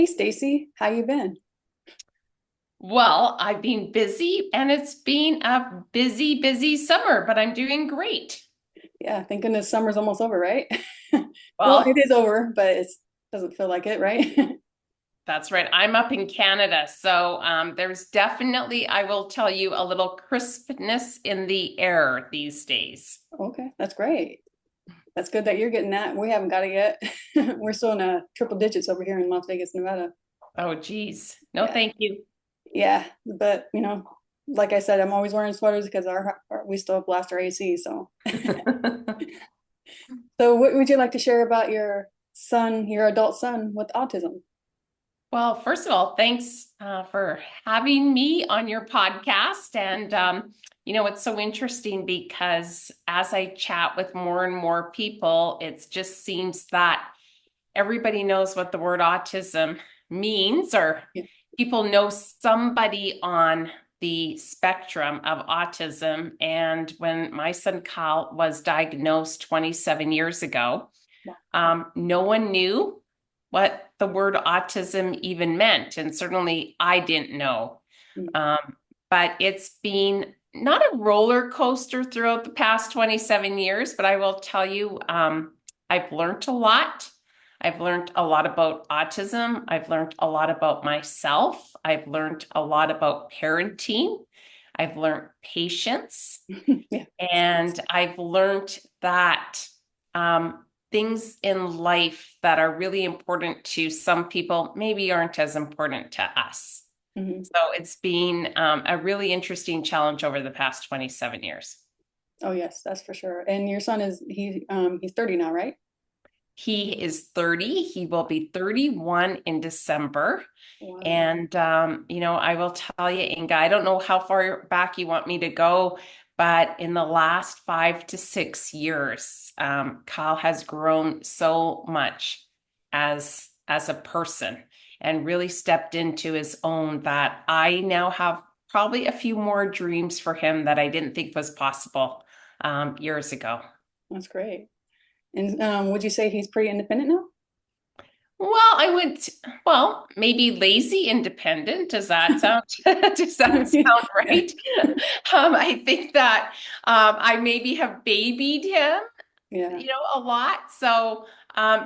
Hey Stacy, how you been? Well, I've been busy and it's been a busy, busy summer, but I'm doing great. Yeah, thank goodness summer's almost over, right? Well, it Well, is over, but it doesn't feel like it, right? that's right. I'm up in Canada, so there's definitely, I will tell you, a little crispness in the air these days. Okay, that's great. That's good that you're getting that. We haven't got it yet. We're still in triple digits over here in Las Vegas, Nevada. Oh, geez. No, Yeah, thank you. yeah, but like I said, I'm always wearing sweaters because we still blast our AC. So what would you like to share about your son, your adult son with autism? Well, first of all, thanks for having me on your podcast. And, it's so interesting because as I chat with more and more people, it just seems that everybody knows what the word autism means, or Yeah. people know somebody on the spectrum of autism. And when my son Kyle was diagnosed 27 years ago, Wow. no one knew what the word autism even meant. And certainly I didn't know. Mm. Um, but it's been not a roller coaster throughout the past 27 years, but I will tell you, I've learned a lot. I've learned a lot about autism. I've learned a lot about myself. I've learned a lot about parenting. I've learned patience. Yeah. And I've learned that things in life that are really important to some people maybe aren't as important to us. Mhm. So it's been a really interesting challenge over the past 27 years. Oh yes, that's for sure. And your son he's 30 now, right? He is 30. He will be 31 in December. Wow. And, I will tell you, Inga, I don't know how far back you want me to go, but in the last 5 to 6 years, Kyle has grown so much as a person and really stepped into his own that I now have probably a few more dreams for him that I didn't think was possible years ago. That's great. And would you say he's pretty independent now? Well, maybe lazy independent. Does that sound, does that sound Yeah. right? I think that I maybe have babied him, Yeah. a lot. So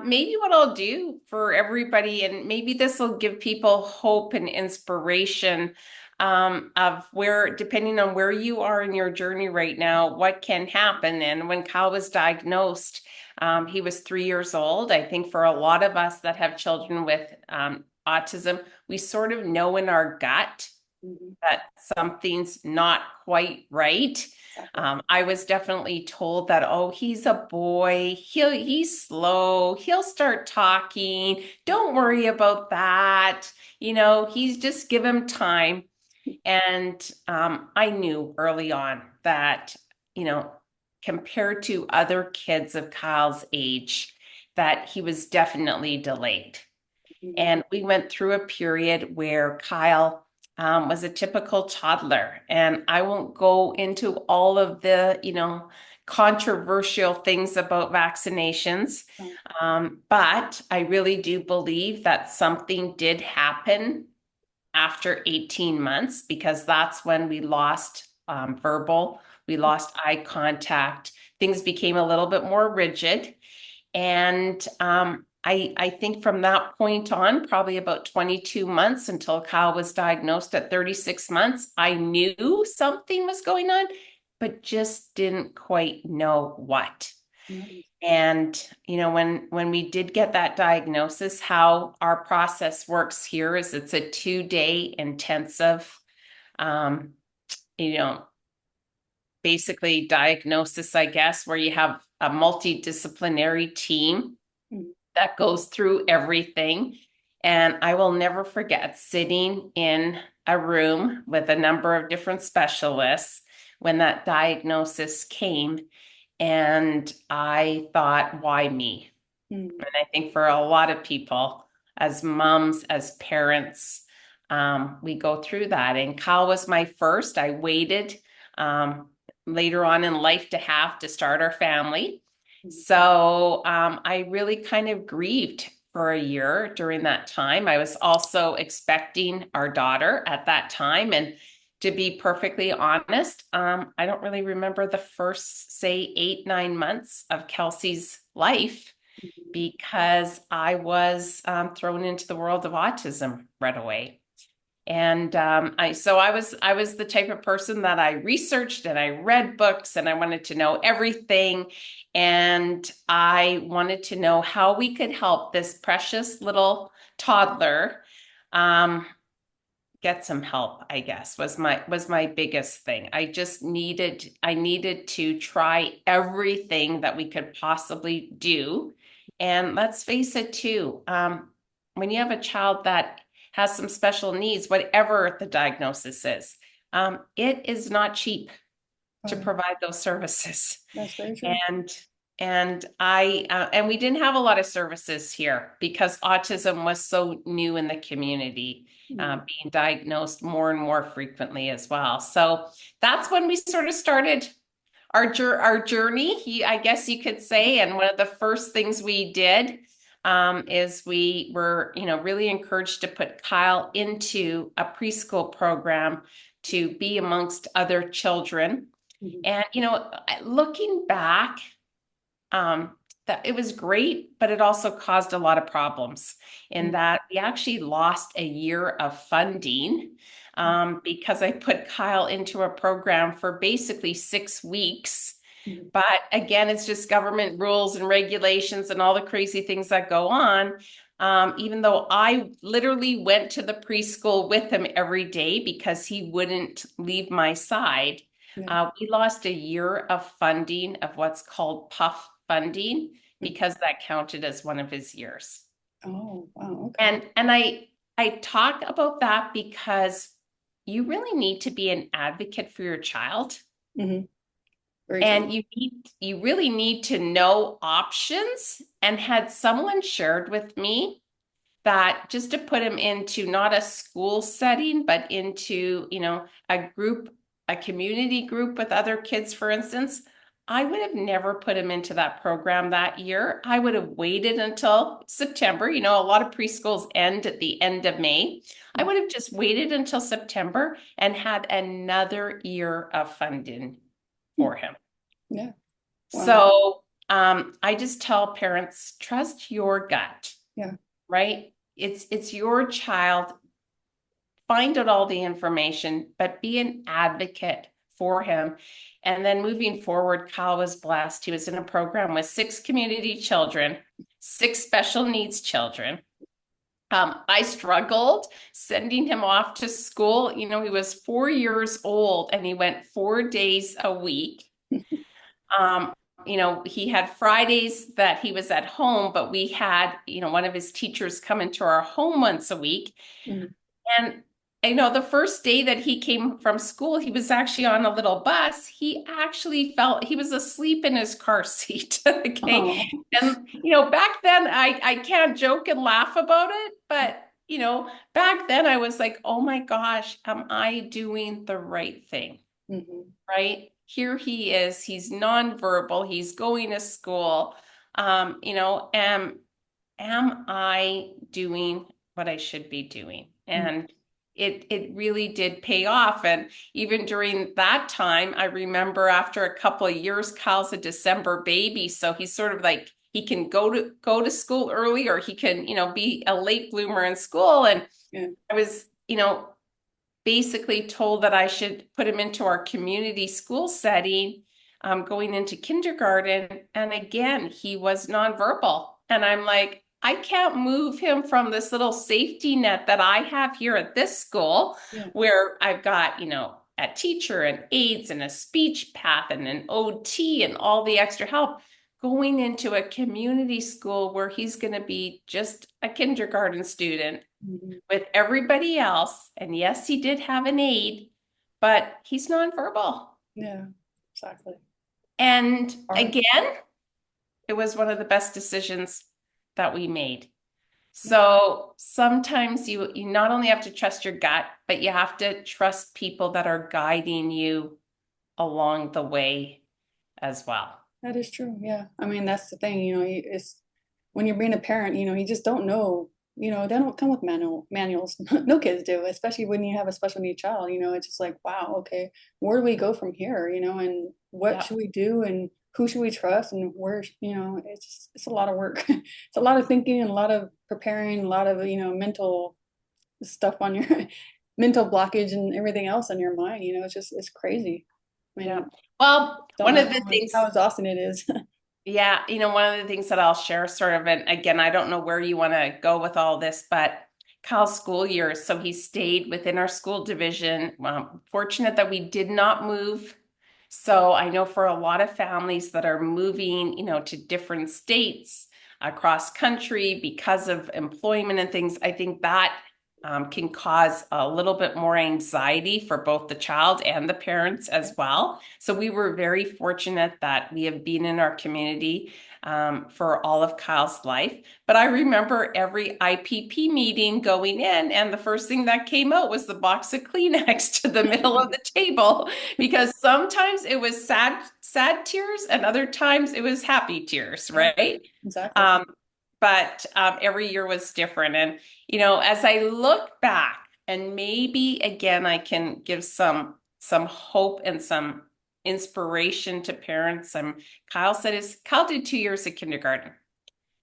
maybe what I'll do for everybody, and maybe this will give people hope and inspiration of where, depending on where you are in your journey right now, what can happen. And when Kyle was diagnosed, he was 3 years old. I think for a lot of us that have children with autism, we sort of know in our gut Mhm. that something's not quite right. Exactly. I was definitely told that, oh, he's a boy. He's slow. He'll start talking. Don't worry about that. He's just give him time. And I knew early on that, you know, compared to other kids of Kyle's age, that he was definitely delayed. Mhm. And we went through a period where Kyle was a typical toddler. And I won't go into all of the, controversial things about vaccinations. Oh, But I really do believe that something did happen after 18 months because that's when we lost verbal, we lost eye contact. Things became a little bit more rigid. And I think from that point on, probably about 22 months until Kyle was diagnosed at 36 months, I knew something was going on, but just didn't quite know what. nice. And when we did get that diagnosis, how our process works here is it's a 2-day intensive, um, you know, basically diagnosis, I guess, where you have a multidisciplinary team Mhm. that goes through everything. And I will never forget sitting in a room with a number of different specialists when that diagnosis came. And I thought, why me? Mhm. And I think for a lot of people, as moms, as parents, we go through that. And Kyle was my first. I waited um, later on in life to have to start our family. Mhm. So I really kind of grieved for a year during that time. I was also expecting our daughter at that time. And to be perfectly honest, I don't really remember the first, say, 8, 9 months of Kelsey's life because I was thrown into the world of autism right away. And I was the type of person that I researched and I read books and I wanted to know everything. And I wanted to know how we could help this precious little toddler get some help, I guess, was my biggest thing. I needed to try everything that we could possibly do. And let's face it too, when you have a child that has some special needs, whatever the diagnosis is, it is not cheap to Right. provide those services. That's very true. And we didn't have a lot of services here because autism was so new in the community, being diagnosed more and more frequently as well. So that's when we sort of started our journey, I guess you could say. And one of the first things we did is we were, really encouraged to put Kyle into a preschool program to be amongst other children. Mhm. And, looking back, that it was great, but it also caused a lot of problems in that we actually lost a year of funding because I put Kyle into a program for basically 6 weeks. Mhm. But again, it's just government rules and regulations and all the crazy things that go on. Even though I literally went to the preschool with him every day because he wouldn't leave my side. Yeah. We lost a year of funding of what's called PUF funding because that counted as one of his years. Oh, wow. Okay. And I talk about that because you really need to be an advocate for your child. Mhm. Very true. And you really need to know options. And had someone shared with me that just to put him into not a school setting, but into, a community group with other kids, for instance, I would have never put him into that program that year. I would have waited until September. A lot of preschools end at the end of May. I would have just waited until September and had another year of funding for him. Yeah. Wow. So I just tell parents, trust your gut, Yeah. right? It's your child. Find out all the information, but be an advocate for him. And then moving forward, Kyle was blessed. He was in a program with 6 community children, 6 special needs children. I struggled sending him off to school. He was 4 years old and he went 4 days a week. Um, he had Fridays that he was at home, but we had, one of his teachers come into our home once a week. Mhm. And the first day that he came from school, he was actually on a little bus. He actually felt he was asleep in his car seat. Okay. Oh, And, back then I can't joke and laugh about it, but, back then I was like, oh my gosh, am I doing the right thing? mhm. Right? Here he is, he's nonverbal, he's going to school. Am I doing what I should be doing? Mm. And it really did pay off. And even during that time, I remember after a couple of years, Kyle's a December baby, so he's sort of like he can go to school early, or he can, be a late bloomer in school. And Yeah. I was, basically told that I should put him into our community school setting, going into kindergarten. And again, he was nonverbal. And I'm like, I can't move him from this little safety net that I have here at this school, Yeah. where I've got, a teacher and aides and a speech path and an OT and all the extra help, going into a community school where he's going to be just a kindergarten student Mhm. with everybody else. And yes, he did have an aide, but he's nonverbal. Yeah. Exactly. And All right. again, it was one of the best decisions that we made. So sometimes you not only have to trust your gut, but you have to trust people that are guiding you along the way as well. That is true. Yeah. I mean, that's the thing, it's when you're being a parent, you just don't know, they don't come with manuals. No kids do, especially when you have a special need child, it's just like, wow, okay, where do we go from here, and what Yeah. should we do and who should we trust and where, it's a lot of work. It's a lot of thinking and a lot of preparing, a lot of, mental stuff on your mental blockage and everything else in your mind, it's crazy. I Yeah. mean, Well, don't one know of the things, how exhausting it is. yeah, one of the things that I'll share sort of, and again, I don't know where you want to go with all this, but Kyle's school years, so he stayed within our school division. Fortunate that we did not move. So I know for a lot of families that are moving, to different states across country because of employment and things, I think that can cause a little bit more anxiety for both the child and the parents as well. So we were very fortunate that we have been in our community for all of Kyle's life. But I remember every IPP meeting going in, and the first thing that came out was the box of Kleenex to the middle of the table, because sometimes it was sad tears, and other times it was happy tears, Yeah, right? exactly. Um, but every year was different. And, as I look back, and maybe again, I can give some hope and some inspiration to parents. Kyle did 2 years of kindergarten,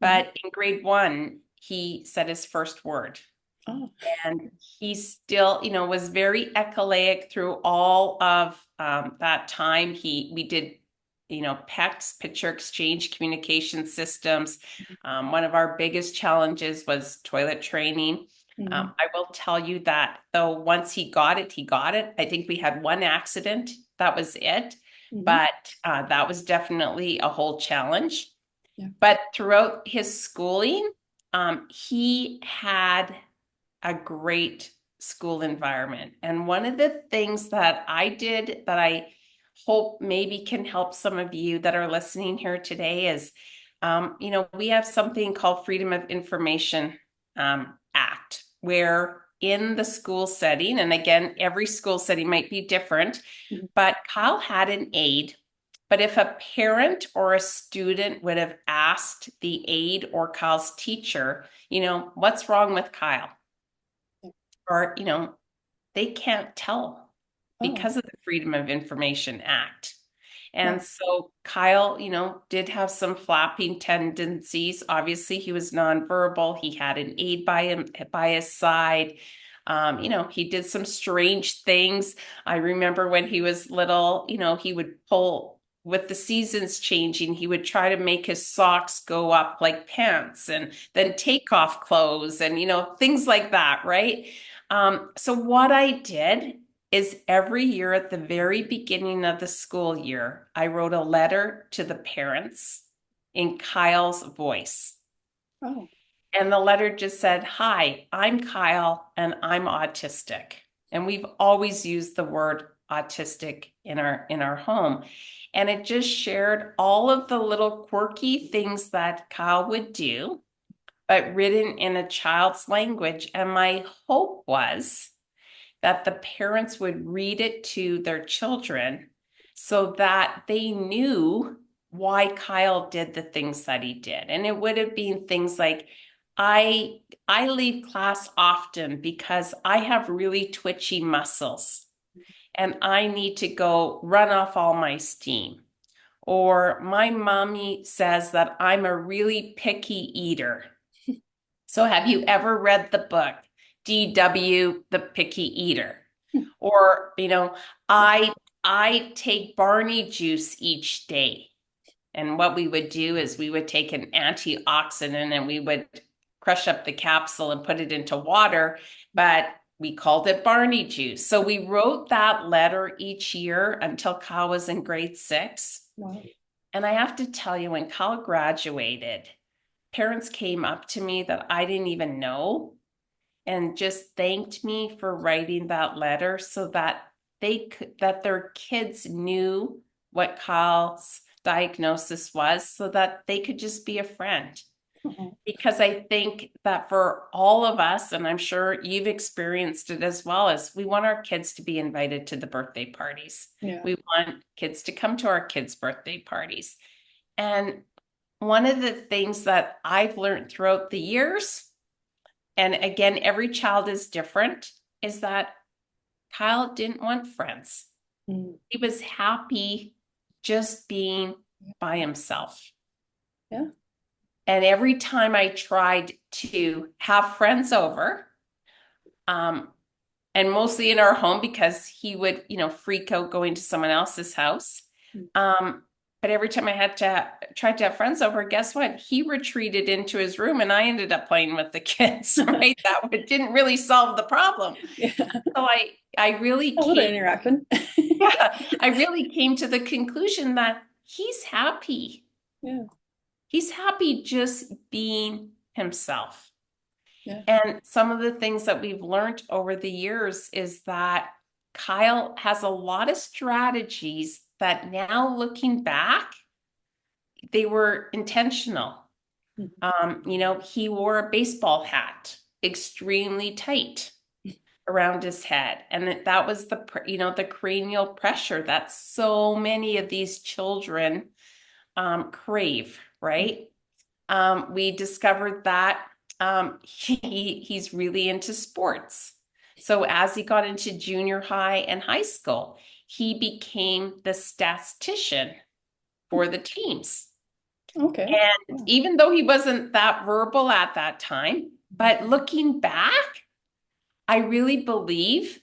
but in grade 1, he said his first word. Oh, And he still, was very echolaic through all of that time. We did, PECS, picture exchange communication systems. One of our biggest challenges was toilet training. mhm, I will tell you that though, once he got it, he got it. I think we had one accident. That was it. mhm, But that was definitely a whole challenge. yeah. But throughout his schooling, he had a great school environment. And one of the things that I did that I hope maybe can help some of you that are listening here today is, we have something called Freedom of Information Act, where in the school setting, and again, every school setting might be different, Mhm. but Kyle had an aide. But if a parent or a student would have asked the aide or Kyle's teacher, what's wrong with Kyle? Or, they can't tell Oh, because of the Freedom of Information Act. wow. And so Kyle, did have some flapping tendencies. Obviously, he was nonverbal. He had an aide by his side. He did some strange things. I remember when he was little, he would pull with the seasons changing, he would try to make his socks go up like pants and then take off clothes and, things like that, right? So what I did is every year at the very beginning of the school year, I wrote a letter to the parents in Kyle's voice. Oh, And the letter just said, "Hi, I'm Kyle and I'm autistic." And we've always used the word autistic in our home. And it just shared all of the little quirky things that Kyle would do, but written in a child's language. And my hope was that the parents would read it to their children so that they knew why Kyle did the things that he did. And it would have been things like, I leave class often because I have really twitchy muscles and I need to go run off all my steam. Or my mommy says that I'm a really picky eater. So have you ever read the book DW the Picky Eater? Or, I take Barney juice each day. And what we would do is we would take an antioxidant and we would crush up the capsule and put it into water, but we called it Barney juice. So we wrote that letter each year until Kyle was in grade 6. wow. And I have to tell you, when Kyle graduated, parents came up to me that I didn't even know and just thanked me for writing that letter so that that their kids knew what Kyle's diagnosis was so that they could just be a friend. Oh, Because I think that for all of us, and I'm sure you've experienced it as well, as we want our kids to be invited to the birthday parties. yeah. We want kids to come to our kids' birthday parties. And one of the things that I've learned throughout the years, and again, every child is different, is that Kyle didn't want friends. Mm. He was happy just being by himself. Yeah. And every time I tried to have friends over, um, and mostly in our home because he would, freak out going to someone else's house. Mm. Um, but every time I had to tried to have friends over, guess what? He retreated into his room and I ended up playing with the kids, right? Didn't really solve the problem. Yeah. So I really A little came, interaction. yeah, I really came to the conclusion that he's happy. Yeah. He's happy just being himself. Yeah. And some of the things that we've learned over the years is that Kyle has a lot of strategies that now looking back, they were intentional. Mhm. He wore a baseball hat extremely tight around his head. And that was the cranial pressure that so many of these children crave, right? We discovered that he's really into sports. So as he got into junior high and high school, he became the statistician for the teams. Okay. And Yeah. even though he wasn't that verbal at that time, but looking back, I really believe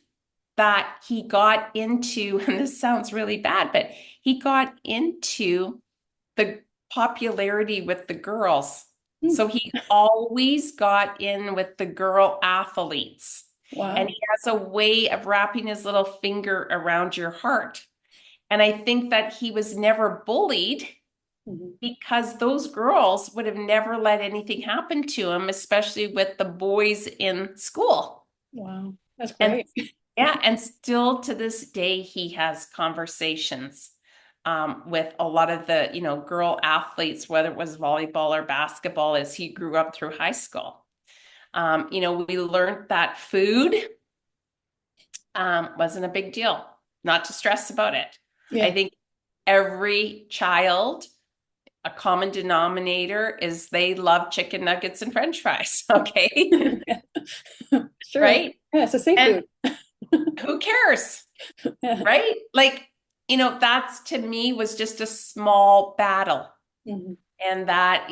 that he got into, and this sounds really bad, but he got into the popularity with the girls. Mm. So he always got in with the girl athletes. And Wow. he has a way of wrapping his little finger around your heart. And I think that he was never bullied Mhm. because those girls would have never let anything happen to him, especially with the boys in school. Wow. That's And great. yeah, and still to this day, he has conversations with a lot of the, girl athletes, whether it was volleyball or basketball, as he grew up through high school. We learned that food wasn't a big deal, not to stress about it. I Yeah. think every child, a common denominator is they love chicken nuggets and French fries, okay? Yeah. True. Right? Yeah, it's a safe And food. who cares? Yeah. Right? Like, that's to me was just a small battle. Mhm. And that,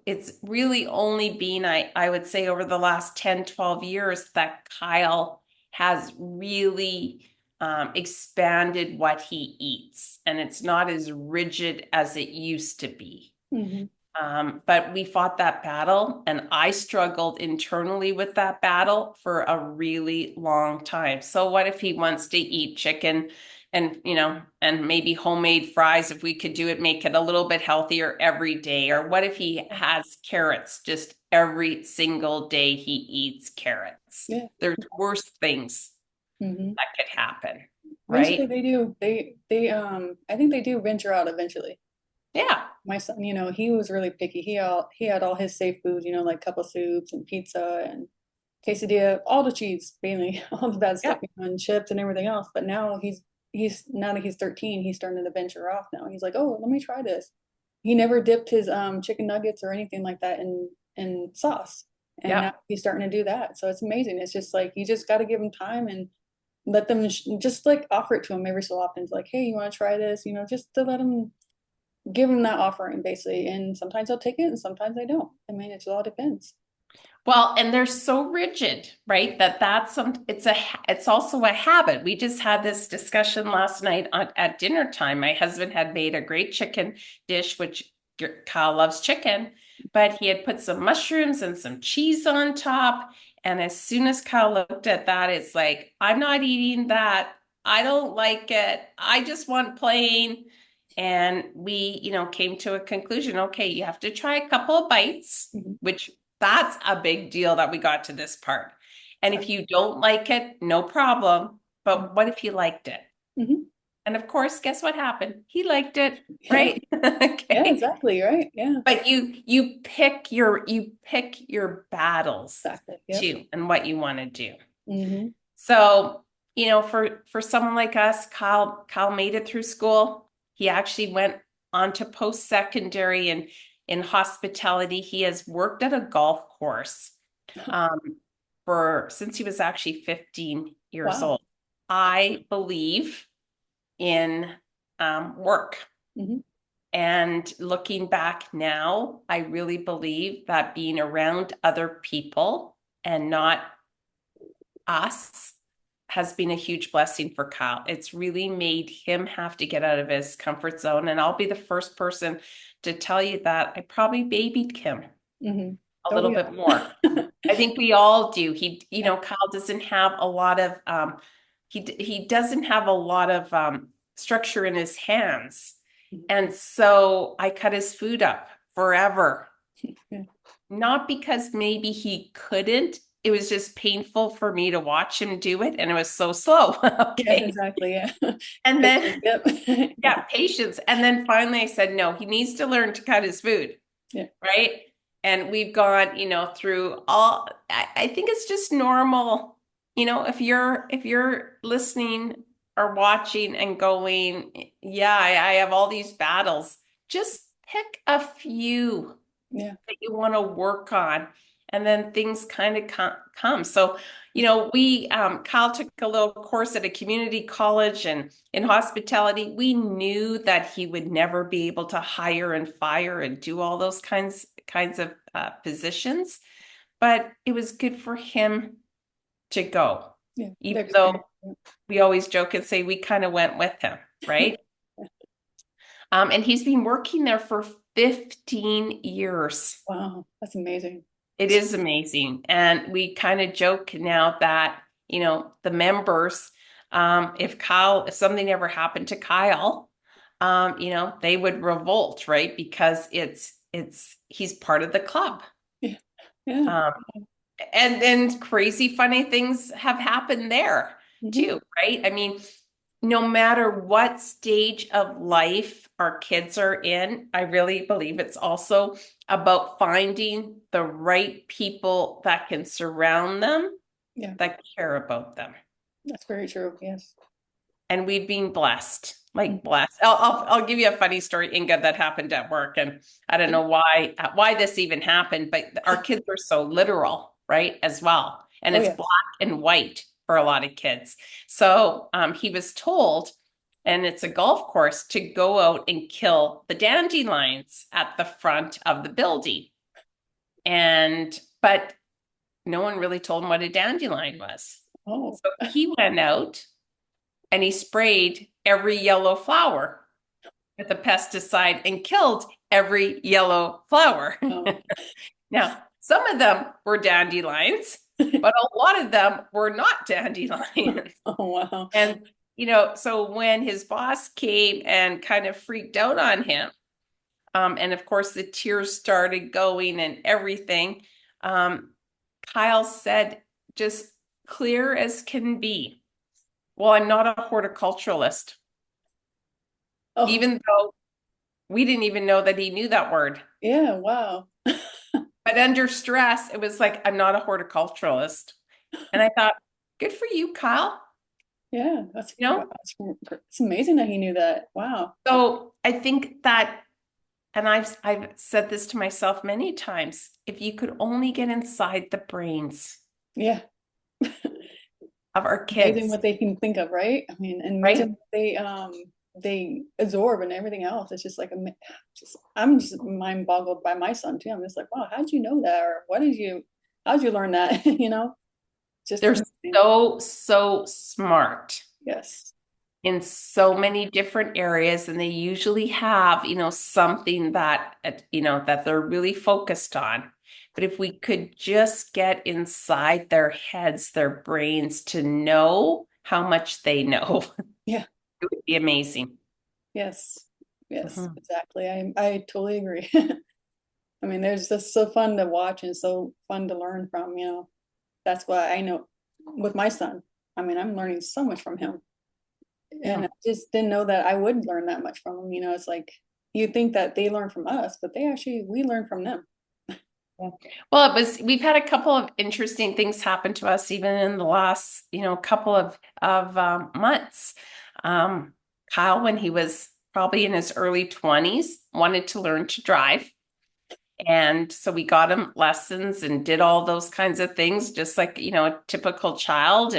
it's really only been, I would say, over the last 10, 12 years that Kyle has really expanded what he eats. And it's not as rigid as it used to be. Mhm. But we fought that battle, and I struggled internally with that battle for a really long time. So what if he wants to eat chicken and, and maybe homemade fries, if we could do it, make it a little bit healthier every day? Or what if he has carrots just every single day he eats carrots? Yeah. There's worse things Mhm. that could happen, Eventually right? they do. I think they do venture out eventually. Yeah. My son, he was really picky. He had all his safe foods, like cup of soups and pizza and quesadilla, all the cheese, mainly, all the bad stuff, Yeah. and chips and everything else. But now now that he's 13, he's starting to venture off now. He's like, oh, let me try this. He never dipped his chicken nuggets or anything like that in sauce. And now Yeah. he's starting to do that. So it's amazing. It's just like you just got to give him time and let them just like offer it to him every so often. It's like, hey, you want to try this? Just to let him give him that offering basically. And sometimes they'll take it and sometimes they don't. I mean, it all depends. Well, and they're so rigid, right? It's also a habit. We just had this discussion last night at dinner time. My husband had made a great chicken dish, which Kyle loves chicken, but he had put some mushrooms and some cheese on top. And as soon as Kyle looked at that, it's like, I'm not eating that. I don't like it. I just want plain. And we, came to a conclusion. Okay, you have to try a couple of bites, Mhm. which that's a big deal that we got to this part. And if you don't like it, no problem. But what if you liked it? Mhm. And of course, guess what happened? He liked it, Yeah. right? Yeah, Okay. exactly. Right. Yeah. But you pick your battles Exactly. Yep. too and what you want to do. Hmm. So, for someone like us, Kyle made it through school. He actually went on to post-secondary and in hospitality. He has worked at a golf course um, for since he was actually 15 years Wow. old. I believe in work. Hmm. And looking back now, I really believe that being around other people and not us has been a huge blessing for Kyle. It's really made him have to get out of his comfort zone. And I'll be the first person to tell you that I probably babied him Hmm. a Oh, little we bit all. more. I think we all do. Yeah. Kyle doesn't have a lot of he doesn't have a lot of structure in his hands. Mhm. And so I cut his food up forever. Yeah. Not because maybe he couldn't. It was just painful for me to watch him do it, and it was so slow. Yes, Okay. exactly. Yeah. And Patience. then, Yep. yeah, patience. And then finally I said, no, he needs to learn to cut his food. Yeah. Right. And we've gone, through all, I think it's just normal. If you're listening or watching and going, yeah, I have all these battles, just pick a few Yeah. that you want to work on, and then things kind of come. So, we Kyle took a little course at a community college and in hospitality. We knew that he would never be able to hire and fire and do all those kinds of positions, but it was good for him to go, Yeah. The even experience. though we always joke and say we kind of went with him, right? And he's been working there for 15 years. Wow. That's amazing. It is amazing. And we kind of joke now that, the members, if something ever happened to Kyle, they would revolt, right? Because he's part of the club. Yeah. Yeah. Um, and then crazy, funny things have happened there Hmm. too, right? I mean, no matter what stage of life our kids are in, I really believe it's also about finding the right people that can surround them, Yeah. that care about them. That's very true. Yes. And we've been blessed, Mhm. like blessed. I'll give you a funny story, Inga, that happened at work, and I don't know why this even happened, but our kids are so literal, right, as well, and Oh, it's yes. black and white for a lot of kids. So he was told, and it's a golf course, to go out and kill the dandelions at the front of the building, but no one really told him what a dandelion was. Oh. So he went out and he sprayed every yellow flower with a pesticide and killed every yellow flower. Oh. Now, some of them were dandelions, but a lot of them were not dandelions. Oh, wow. And, so when his boss came and kind of freaked out on him, and of course the tears started going and everything, Kyle said, just clear as can be, well, I'm not a horticulturalist, Oh, even though we didn't even know that he knew that word. yeah. Wow. But under stress, it was like, I'm not a horticulturalist. And I thought, good for you, Kyle. Yeah. That's, You wow. know? It's amazing that he knew that. Wow. So I think that, and I've said this to myself many times, if you could only get inside the brains Yeah. of our Amazing kids, what they can think of, right? I mean, and amazing right? what they absorb and everything else. It's just like I'm just mind boggled by my son too. I'm just like, wow, how'd you know that? Or how'd you learn that? Just They're amazing. so smart Yes. in so many different areas, and they usually have something that they're really focused on. But if we could just get inside their heads, their brains, to know how much they know, Yeah. it would be amazing. Yes. Yes. Mhm. Exactly. I totally agree. I mean, there's just so fun to watch and so fun to learn from, That's why I know with my son, I mean, I'm learning so much from him. And Yeah. I just didn't know that I would learn that much from them. It's like you think that they learn from us, but we learn from them. Yeah. Well, we've had a couple of interesting things happen to us even in the last, couple of months. Um, Kyle, when he was probably in his early 20s, wanted to learn to drive. And so we got him lessons and did all those kinds of things, just like, a typical child.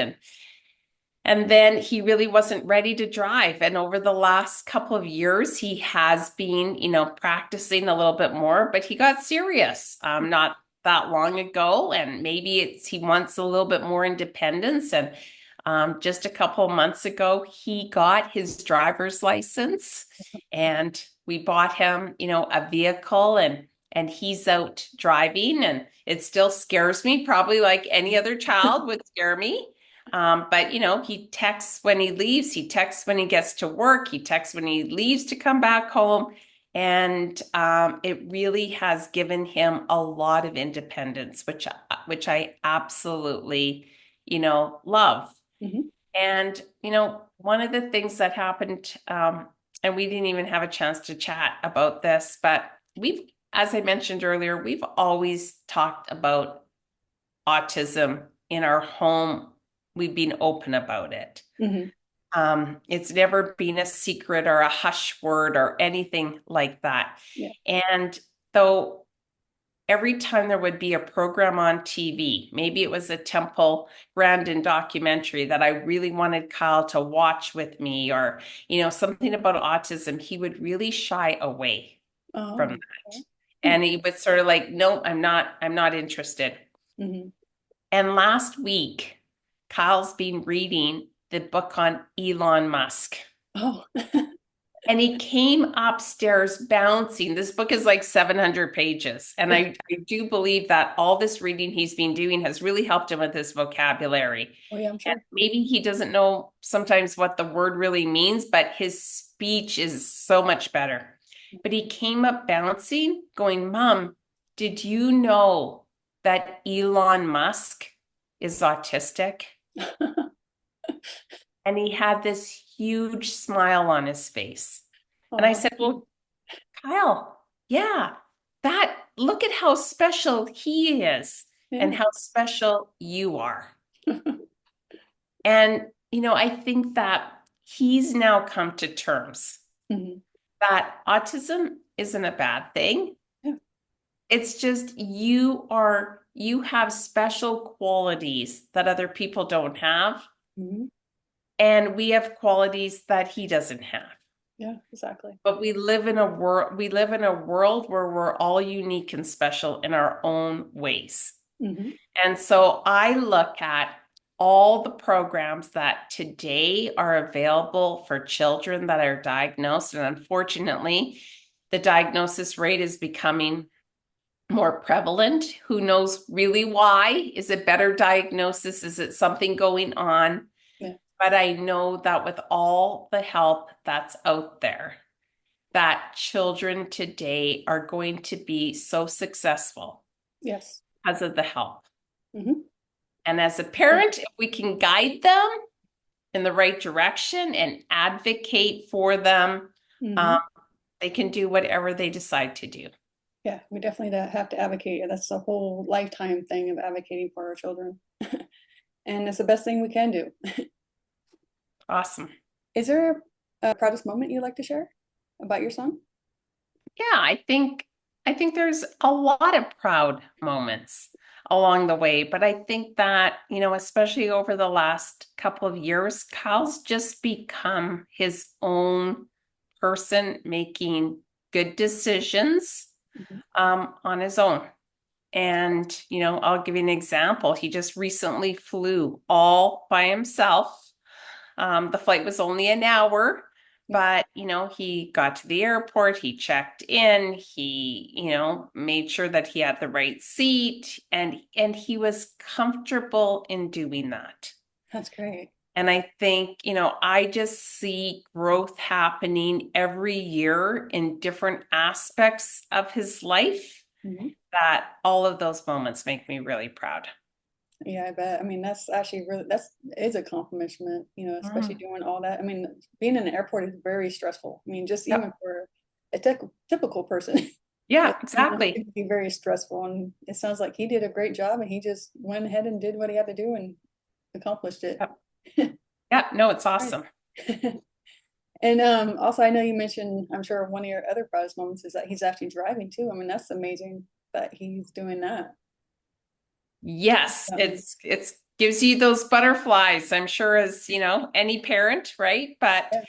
And then he really wasn't ready to drive. And over the last couple of years, he has been, practicing a little bit more, but he got serious not that long ago. And maybe he wants a little bit more independence. And just a couple of months ago, he got his driver's license and we bought him, a vehicle and he's out driving and it still scares me, probably like any other child would scare me. But he texts when he leaves, he texts when he gets to work, he texts when he leaves to come back home. And it really has given him a lot of independence, which I absolutely, love. Mhm. And, one of the things that happened, and we didn't even have a chance to chat about this, but as I mentioned earlier, we've always talked about autism in our home. We've been open about it. Mhm. It's never been a secret or a hush word or anything like that. Yeah. And though every time there would be a program on TV, maybe it was a Temple Grandin documentary that I really wanted Kyle to watch with me, or, something about autism, he would really shy away from Oh. that. Okay. And he was sort of like, no, I'm not interested. Mhm. And last week, Kyle's been reading the book on Elon Musk. Oh. And he came upstairs bouncing. This book is like 700 pages. And I do believe that all this reading he's been doing has really helped him with his vocabulary. Oh yeah, I'm And sure. maybe he doesn't know sometimes what the word really means, but his speech is so much better. But he came up bouncing, going, Mom, did you know that Elon Musk is autistic? And he had this huge smile on his face. And I Oh. said, Well, Kyle, yeah, look at how special he is and Yeah. how special you are. And, I think that he's now come to terms Mhm. that autism isn't a bad thing. Yeah. It's just you have special qualities that other people don't have, Mhm. and we have qualities that he doesn't have. Yeah, exactly. But we live in a world where we're all unique and special in our own ways. Mhm. And so I look at all the programs that today are available for children that are diagnosed. And unfortunately, the diagnosis rate is becoming more prevalent. Who knows really why? Is it better diagnosis? Is it something going on? Yeah. But I know that with all the help that's out there, that children today are going to be so successful Yes. because of the help. Mhm. And as a Yeah. parent, if we can guide them in the right direction and advocate for them, um, Mhm. they can do whatever they decide to do. Yeah, we definitely have to advocate. That's a whole lifetime thing of advocating for our children. And it's the best thing we can do. Awesome. Is there a proudest moment you'd like to share about your son? Yeah, I think there's a lot of proud moments along the way, but I think that, especially over the last couple of years, Kyle's just become his own person making good decisions Mhm. on his own. And, I'll give you an example. He just recently flew all by himself. The flight was only an hour, Yeah, but, he got to the airport, he checked in, he, made sure that he had the right seat, and he was comfortable in doing that. that's great. And I think, I just see growth happening every year in different aspects of his life, Mhm. that all of those moments make me really proud. Yeah, I bet. I mean, that's actually really, that's is a accomplishment, especially Mm. doing all that. I mean, being in an airport is very stressful. I mean, just even Yep. for a typical person, Yeah, it exactly. can be very stressful. And it sounds like he did a great job and he just went ahead and did what he had to do and accomplished it. Yep. Yeah, no, it's Right. awesome. And also, I know you mentioned, I'm sure one of your other proudest moments is that he's actually driving too. I mean, that's amazing that he's doing that. Yes, Um, it's gives you those butterflies, I'm sure, as you know, any parent, right? yeah.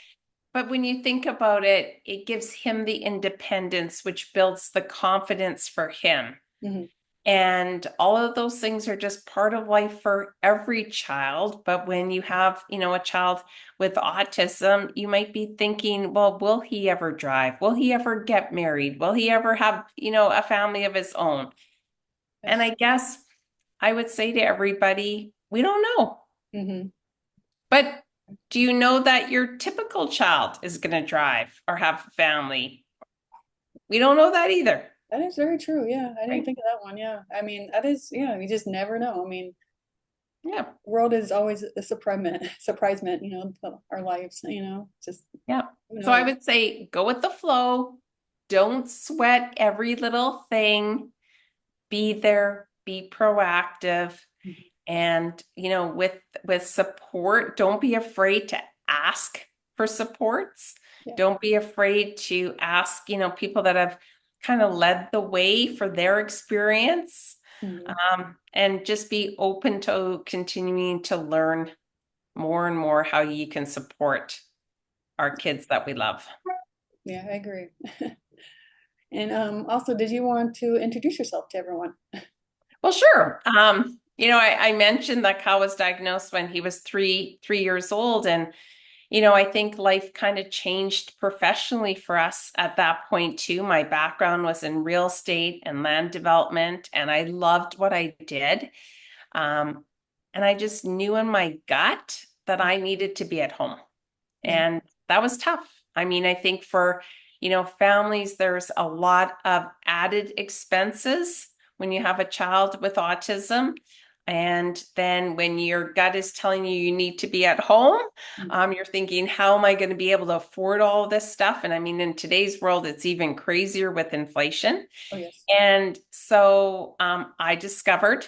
But when you think about it, it gives him the independence, which builds the confidence for him. Hmm. And all of those things are just part of life for every child. But when you have, a child with autism, you might be thinking, well, will he ever drive? Will he ever get married? Will he ever have, a family of his own? And I Yes. guess I would say to everybody, we don't know. Hmm. But do you know that your typical child is going to drive or have a family? We don't know that either, That is very true. Yeah, I didn't right? think of that one. Yeah, I mean, that is, yeah, you just never know. I mean, Yeah. the world is always a surprisement, our lives, just Yeah. who So I knows? would say go with the flow. Don't sweat every little thing. Be there, be proactive. Mhm. And, with support, don't be afraid to ask for supports. Yeah. Don't be afraid to ask, people that have kind of led the way for their experience. Hmm. And just be open to continuing to learn more and more how you can support our kids that we love. Yeah, I agree. And also, did you want to introduce yourself to everyone? Well, sure. I mentioned that Kyle was diagnosed when he was three years old, and I think life kind of changed professionally for us at that point too. My background was in real estate and land development, and I loved what I did. Um, and I just knew in my gut that I needed to be at home. Yeah. And that was tough. I mean, I think for, families, there's a lot of added expenses when you have a child with autism. And then when your gut is telling you you need to be at home, Mhm. you're thinking, how am I going to be able to afford all of this stuff? And I mean, in today's world, it's even crazier with inflation. Oh, yes. And so I discovered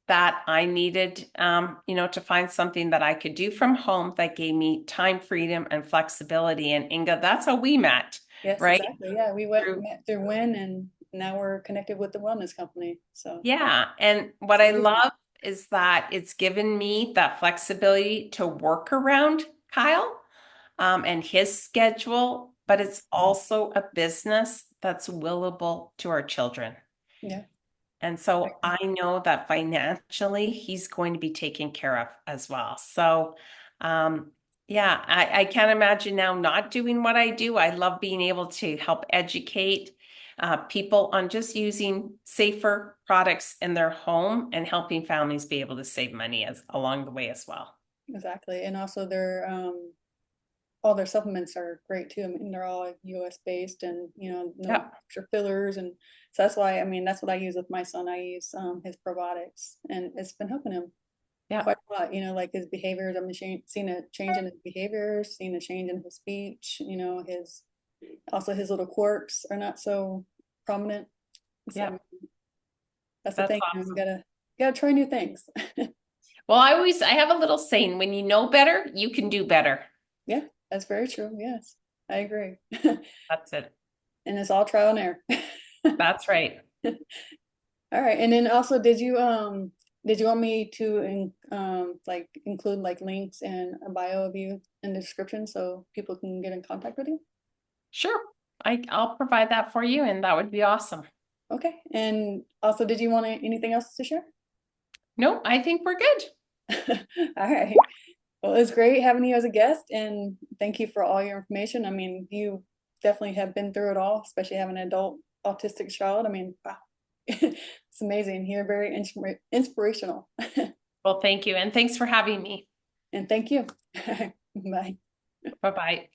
that I needed, to find something that I could do from home that gave me time, freedom, and flexibility. And Inga, that's how we met, Yes, right? exactly. Yeah, we Through, met through Win, and now we're connected with the wellness company. So yeah. And what it's I amazing. love is that it's given me that flexibility to work around Kyle, and his schedule, but it's also a business that's willable to our children. Yeah. And I so agree. I know that financially he's going to be taken care of as well. So, um, yeah, I can't imagine now not doing what I do. I love being able to help educate people on just using safer products in their home and helping families be able to save money as along the way as well. Exactly. And also their all their supplements are great too. I mean, they're all like US based and no Yep. extra fillers, and so that's why, I mean, that's what I use with my son. I use his probiotics, and it's been helping him quite Yep. a lot, like his behaviors. I'm seeing a change in his behaviors, seeing a change in his speech, his also his little quirks are not so prominent. So Yep. that's the That's thing, you awesome. gotta try new things. Well, I have a little saying, when you know better, you can do better. Yeah, that's very true. Yes, I agree. That's it. And it's all trial and error. That's right. All right. And then also, did you want me to like include like links and a bio of you in the description so people can get in contact with you? Sure. I'll provide that for you, and that would be awesome. Okay. And also, did you want anything else to share? Nope, I think we're good. All right. Well, it's great having you as a guest, and thank you for all your information. I mean, you definitely have been through it all, especially having an adult autistic child. I mean, wow, it's amazing. You're very inspirational. Well, thank you, and thanks for having me. And thank you. Bye. Bye-bye.